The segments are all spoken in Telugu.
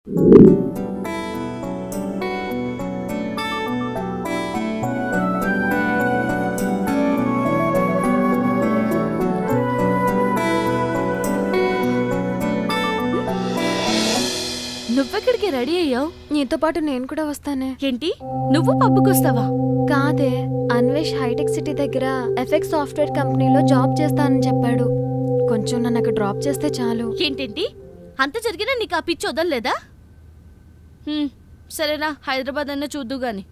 నువ్వెక్కడికి రెడీ అయ్యావు? నీతో పాటు నేను కూడా వస్తానే. ఏంటి, నువ్వు పబ్బుకి వస్తావా? కాదే, అన్వేష్ హైటెక్ సిటీ దగ్గర ఎఫెక్స్ సాఫ్ట్వేర్ కంపెనీలో జాబ్ చేస్తానని చెప్పాడు. కొంచెం నన్ను అక్కడ డ్రాప్ చేస్తే చాలు. ఏంటేంటి, అంత జరిగినా నీకు ఆ పిచ్చి వదలలేదా? సరేనా, హైదరాబాద్ అన్న చూద్దు గాని.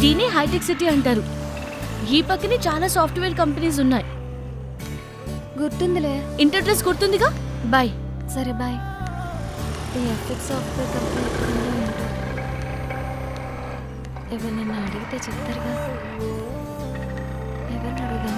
దీనే హైటెక్ సిటీ అంటారు. ఈ పక్కనే చాలా సాఫ్ట్వేర్ కంపెనీస్ ఉన్నాయి. గుర్తుందిలే, ఇంటర్ డ్రెస్ గుర్తుందిగా. బాయ్. సరే బాయ్. ఈ ఎఫెక్స్ సాఫ్ట్వేర్ కంపెనీ ఎక్కడుందో ఏంటో, ఎవరినైనా అడిగితే చెప్తారుగా. ఎవరిని అడుగుదాం?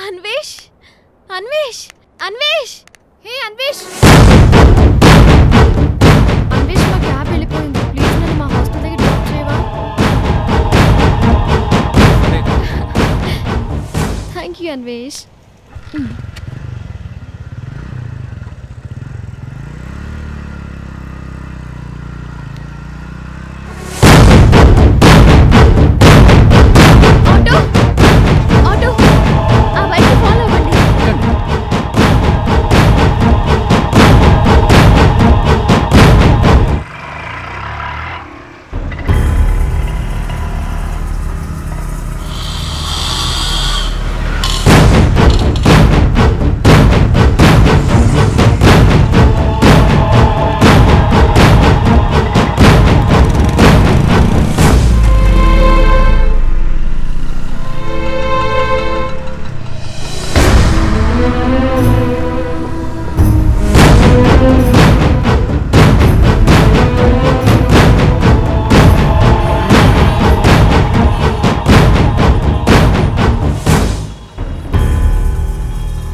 అన్వేష్, అన్వేష్, అన్వేష్, హే అన్వేష్. అన్వేష్, మా క్యాబ్ వెళ్ళిపోయింది. ప్లీజ్ నన్ను మా హాస్టల్ దగ్గర డ్రాప్ చేయవా? Thank you Anvesh.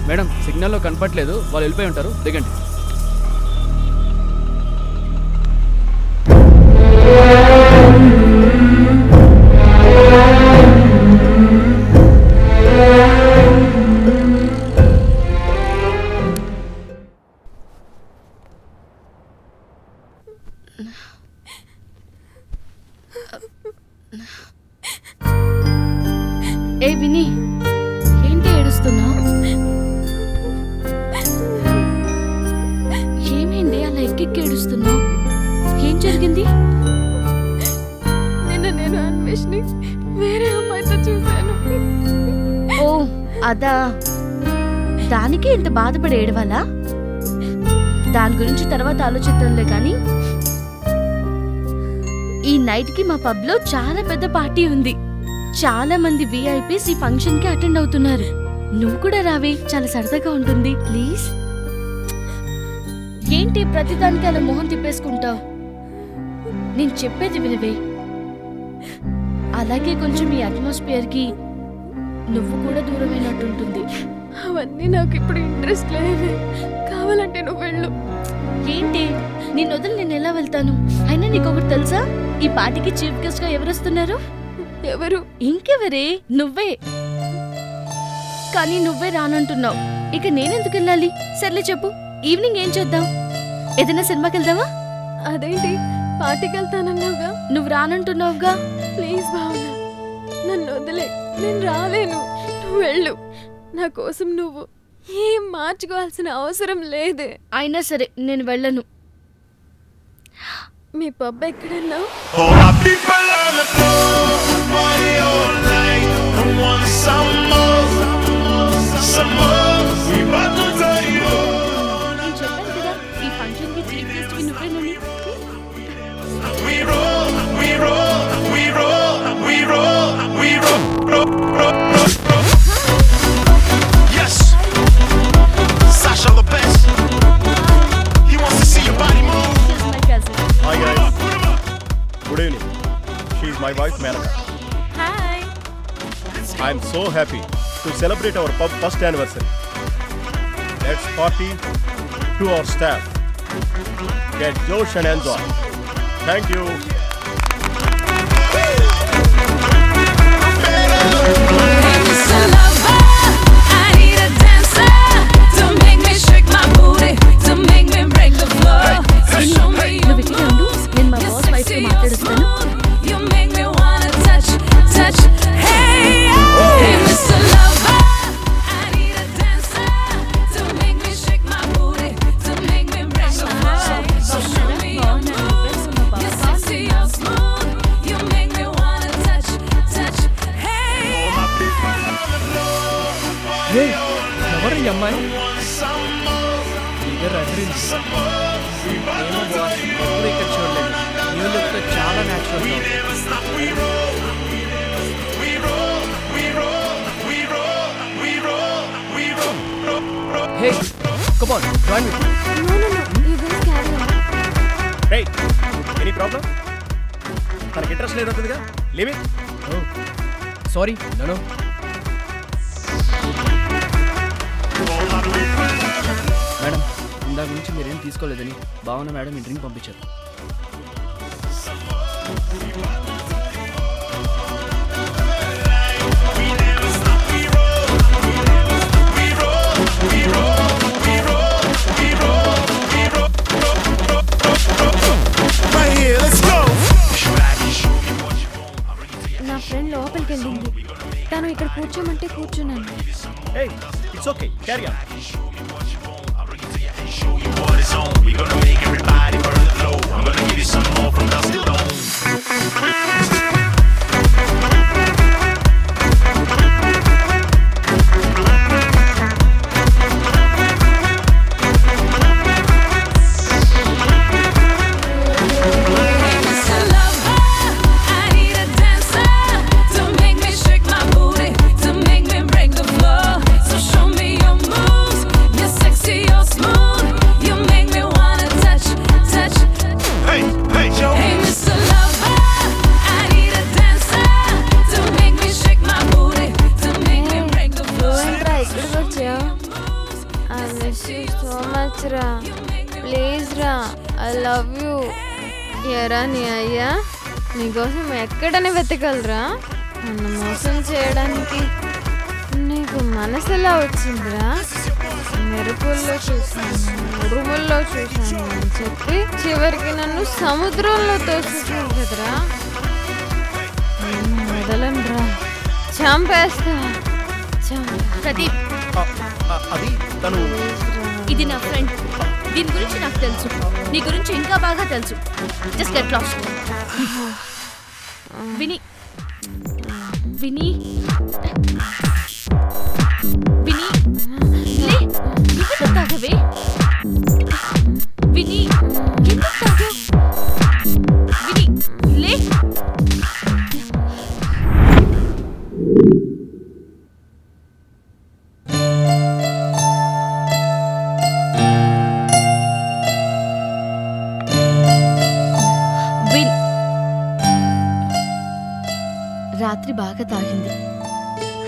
మేడం, సిగ్నల్లో కనపట్లేదు, వాళ్ళు వెళ్ళిపోయి ఉంటారు, దిగండి. ఏ విని, ఏంటి ఏడుస్తున్నావు? ఏమైంది అలా ఎక్కెక్కి ఏడుస్తున్నావు? ఏం జరిగింది? నిన్న నేను అన్వేష్ని వేరే అమ్మాయితో చూశాను. ఓ అదా, దానికి ఇంత బాధపడి ఏడవాలా? దాని గురించి తర్వాత ఆలోచిద్దాంలే కానీ, ఈ నైట్ కి మా పబ్ లో చాలా పెద్ద పార్టీ ఉంది. చాలా మంది విఐపీస్ ఈ ఫంక్షన్ కి అటెండ్ అవుతున్నారు. నువ్వు కూడా రావే, చాలా సరదాగా ఉంటుంది. ప్లీజ్. ఏంటి ప్రతిదానికి అలా మొహం తిప్పేసుకుంటావు? నేను చెప్పేది వినవే. అలాగే కొంచెం ఈ అట్మాస్ఫియర్ కి నువ్వు కూడా దూరమైనట్టుంటుంది. అవన్నీ నాకు ఇప్పుడు ఇంట్రెస్ట్ లేవే. కావాలంటే నువ్వు వెళ్ళు. ఏంటి, నేను వదిలి నేను ఎలా వెళ్తాను? అయినా నీకొకటి తెలుసా, ఈ పార్టీకి చీఫ్ గెస్ట్ గా ఎవరు వస్తున్నారు? ఎవరు? ఇంకెవరే, నువ్వే. కానీ నువ్వే రానంటున్నావు. ఇక నేనెందుకు వెళ్ళాలి? సర్లే చెప్పు, ఈవినింగ్ ఏం చేద్దాం? ఏదైనా సినిమాకి వెళ్దామా? అదేంటి, పార్టీకి వెళ్తానన్నావుగా. నువ్వు రానంటున్నావుగా. ప్లీజ్ భావన, నన్ను వదిలే. నేను రాలేను, నువ్వు వెళ్ళు. నా కోసం నువ్వు ఏం మార్చుకోవాల్సిన అవసరం లేదే. అయినా సరే నేను వెళ్ళను. మీ పబ్ ఎక్కడన్నావు? నేను చెప్పాను కదా, ఈ ఫంక్షన్ కి చీఫ్ గెస్ట్ కి నువ్వేనని. We roll, we roll, we roll, we roll, we roll. Yes, Sasha the best. He wants to see your body move. my cousin. Hi guys. Good evening. She is my wife Manaka. Hi. I am so happy to celebrate our pub first anniversary. Let's party to our staff. Get Josh and enjoy. Thank you. Mr. Lover, I need a dancer to make me shake my booty, to make me break the floor. So show me your నువ్వు ఇక్కడే ఉండు, నేను మా బాస్ వైఫ్ తో మాట్లాడుస్తాను. you make me wanna touch. Hey, hey, Mr. Lover, I need a dancer to make me shake my booty, to make me break the floor. So show me your moves, you're sexy, you're smooth, you make me wanna touch. Hey. హే ఎవరు ఈ అమ్మాయి ఇద్దరు అడ్రింది ఏమో బాస్ ఎప్పుడు ఇక్కడ చూడలేదు న్యూ లుక్తో చాలా natural hey come on join me No, you guys carry on. Hey, any problem? తనకి ఇంట్రెస్ట్ లేదంటుందిగా leave it. Sorry no madam ఇందాక నుంచి మీరేం తీసుకోలేదని భావన మేడం ఈ డ్రింక్ పంపించారు Right here, let's go. నా ఫ్రెండ్ లోపలికి వెళ్ళింది. తను ఇక్కడ కూర్చోమంటే కూర్చున్నాను. Hey, it's okay. Carry on. Show you what it's on. We gonna make everybody burn the flow. I'm gonna give you some more from dusk till dawn. Mr. Lover, I need a dancer to make me shake my booty, to make me break the floor. So show me your moves, you're sexy, you're smooth, you make me wanna touch. Hey, hey, Joe. Hey, Mr. Lover, I need a dancer to make me shake my booty, to make me break the floor. నువ్వేంట్రా ఇక్కడికి వచ్చావు? I miss you so much రా. ప్లీజ్ రా, I love you. ఎరా నీ అయ్యా నీకోసం ఎక్కడనే వెతకలరా? నన్ను మోసం చేయడానికి నీకు మనసు ఎలా వచ్చిందిరా? మెరుపుల్లో చూశాను, ఉరుముల్లో చూశాను అని చెప్పి చివరికి నన్ను సముద్రంలో తోసేసావు కదరా. నిన్ను వదలనురా, చంపేస్తా. ప్రదీప్ అది తను ఇది నా ఫ్రెండ్ దీని గురించి నాకు తెలుసు నీ గురించి ఇంకా బాగా తెలుసు జస్ట్ గెట్ లాస్ట్ విని విని విని లే ఎందుకు తాగవే విని ఎందుకు తాగావు విని లే రాత్రి బాగా తాగింది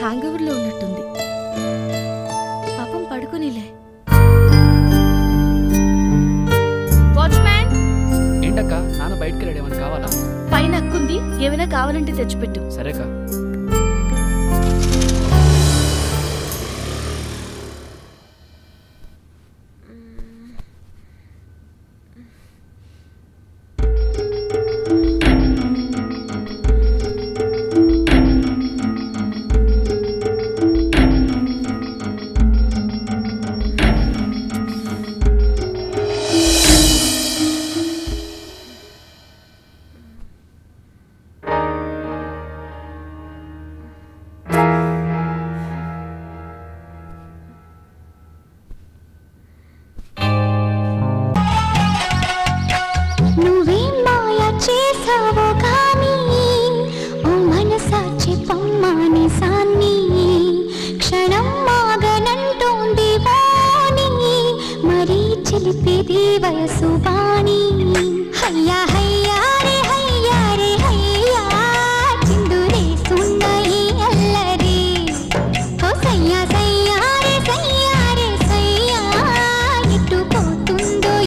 హ్యాంగ్ ఓవర్లో ఉన్నట్టుంది పాపం పడుకునిలే వాచ్మ్యాన్ ఏంటక్క నాన్న బయటకు వెళ్ళాడు ఏమైనా కావాలా పైన అక్కుంది ఏమైనా కావాలంటే తెచ్చిపెట్టు సరేకా చిలిపేది వయసు వాణి హయ్యా హయ్యా